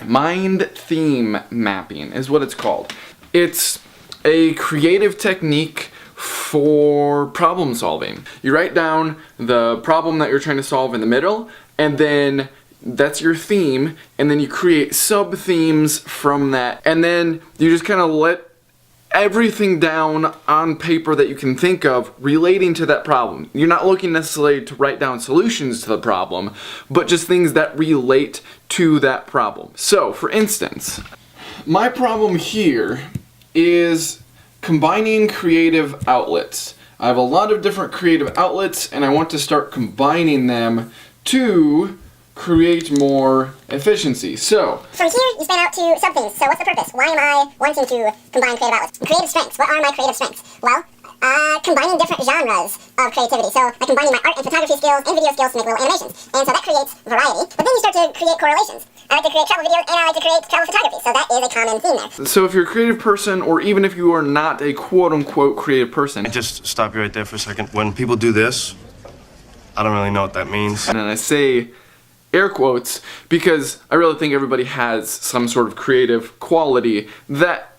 Mind theme mapping is what it's called. It's a creative technique for problem solving. You write down the problem that you're trying to solve in the middle, and then that's your theme, and then you create sub-themes from that, and then you just kind of let everything down on paper that you can think of relating to that problem. You're not looking necessarily to write down solutions to the problem, but just things that relate to that problem. So, for instance, my problem here is combining creative outlets. I have a lot of different creative outlets, and I want to start combining them to create more efficiency. So, from here, you span out to sub-things. So what's the purpose? Why am I wanting to combine creative outlets? Creative strengths. What are my creative strengths? Well, combining different genres of creativity. So, like combining my art and photography skills and video skills to make little animations. And so that creates variety. But then you start to create correlations. I like to create travel videos and I like to create travel photography. So that is a common theme there. So if you're a creative person, or even if you are not a quote-unquote creative person. Just stop you right there for a second. When people do this, I don't really know what that means. And I say air quotes because I really think everybody has some sort of creative quality that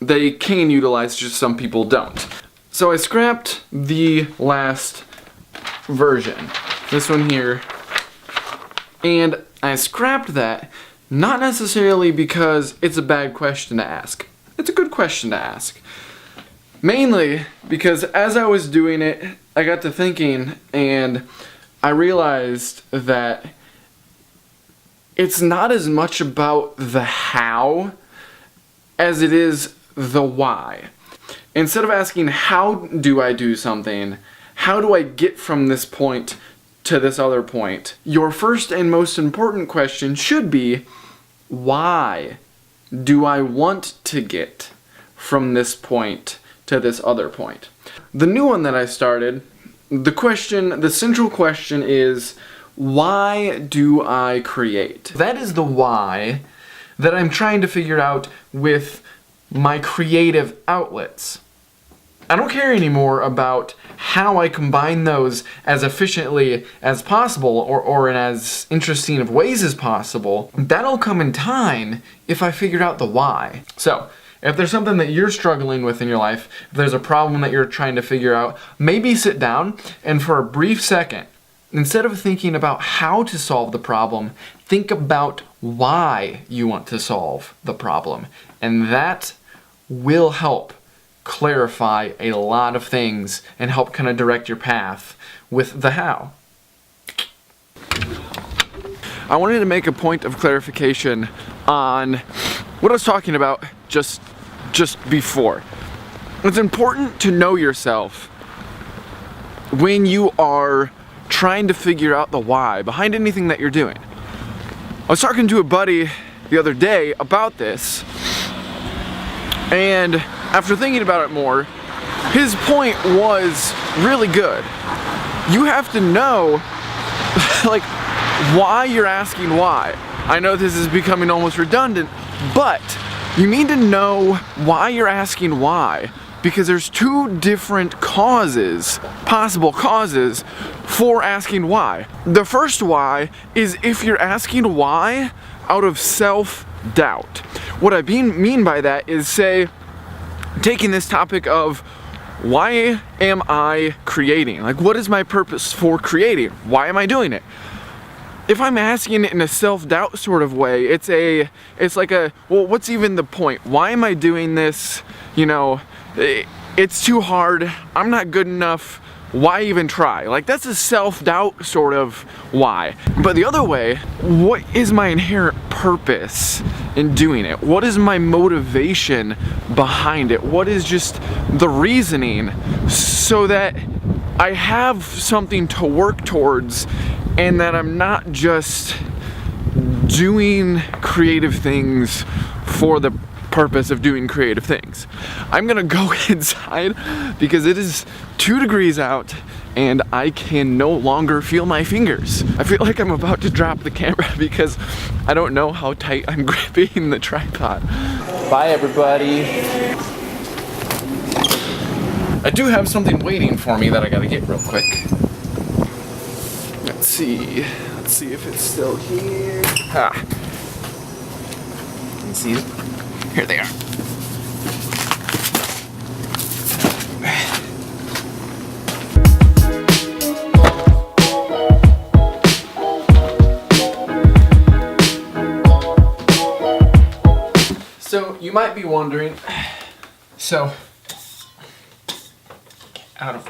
they can utilize, just some people don't. So I scrapped the last version, this one here, and I scrapped that not necessarily because it's a bad question to ask. It's a good question to ask. Mainly because as I was doing it, I got to thinking and I realized that it's not as much about the how as it is the why. Instead of asking how do I do something, how do I get from this point to this other point, your first and most important question should be, why do I want to get from this point to this other point? The new one that I started, the central question is, why do I create? That is the why that I'm trying to figure out with my creative outlets. I don't care anymore about how I combine those as efficiently as possible or in as interesting of ways as possible. That'll come in time if I figured out the why. So, if there's something that you're struggling with in your life, if there's a problem that you're trying to figure out, maybe sit down and for a brief second, instead of thinking about how to solve the problem, think about why you want to solve the problem. And that will help clarify a lot of things and help kind of direct your path with the how. I wanted to make a point of clarification on what I was talking about just before. It's important to know yourself when you are trying to figure out the why behind anything that you're doing. I was talking to a buddy the other day about this, and after thinking about it more, his point was really good. You have to know, like, why you're asking why. I know this is becoming almost redundant, but you need to know why you're asking why, because there's two different causes, possible causes, for asking why. The first why is if you're asking why out of self-doubt. What I mean by that is, say, taking this topic of why am I creating? Like, what is my purpose for creating? Why am I doing it? If I'm asking it in a self-doubt sort of way, it's like a, well, what's even the point? Why am I doing this? You know, it's too hard. I'm not good enough. Why even try? Like, that's a self-doubt sort of why. But the other way, what is my inherent purpose in doing it? What is my motivation behind it? What is just the reasoning so that I have something to work towards and that I'm not just doing creative things for the purpose of doing creative things. I'm gonna go inside because it is 2 degrees out and I can no longer feel my fingers. I feel like I'm about to drop the camera because I don't know how tight I'm gripping the tripod. Bye everybody. I do have something waiting for me that I gotta get real quick. Let's see if it's still here. can see it. Here they are. So you might be wondering, out of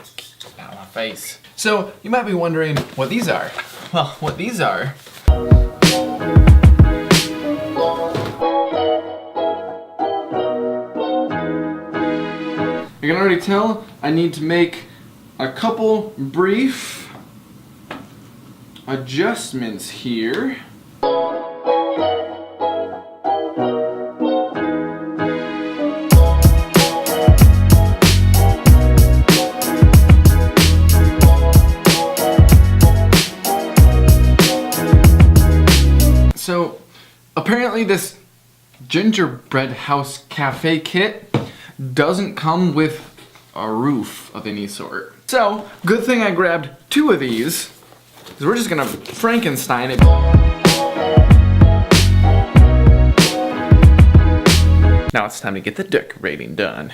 my face. So you might be wondering what these are. Well, what these are. You can already tell I need to make a couple brief adjustments here. So apparently this gingerbread house cafe kit doesn't come with a roof of any sort. So good thing I grabbed 2 of these, because we're just gonna Frankenstein it. Now it's time to get the decorating done.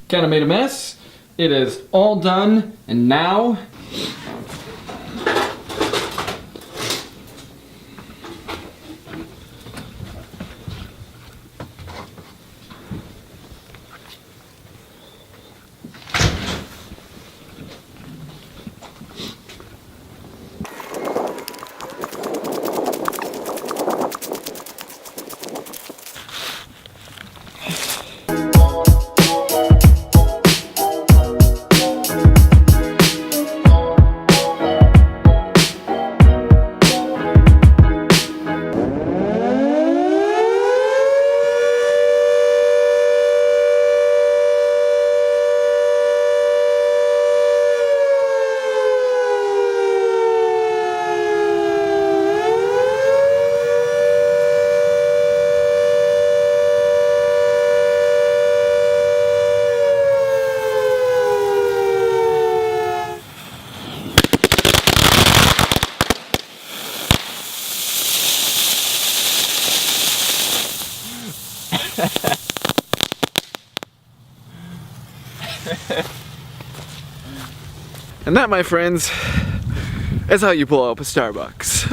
Kind of made a mess. It is all done, and now and that, my friends, is how you pull up a Starbucks.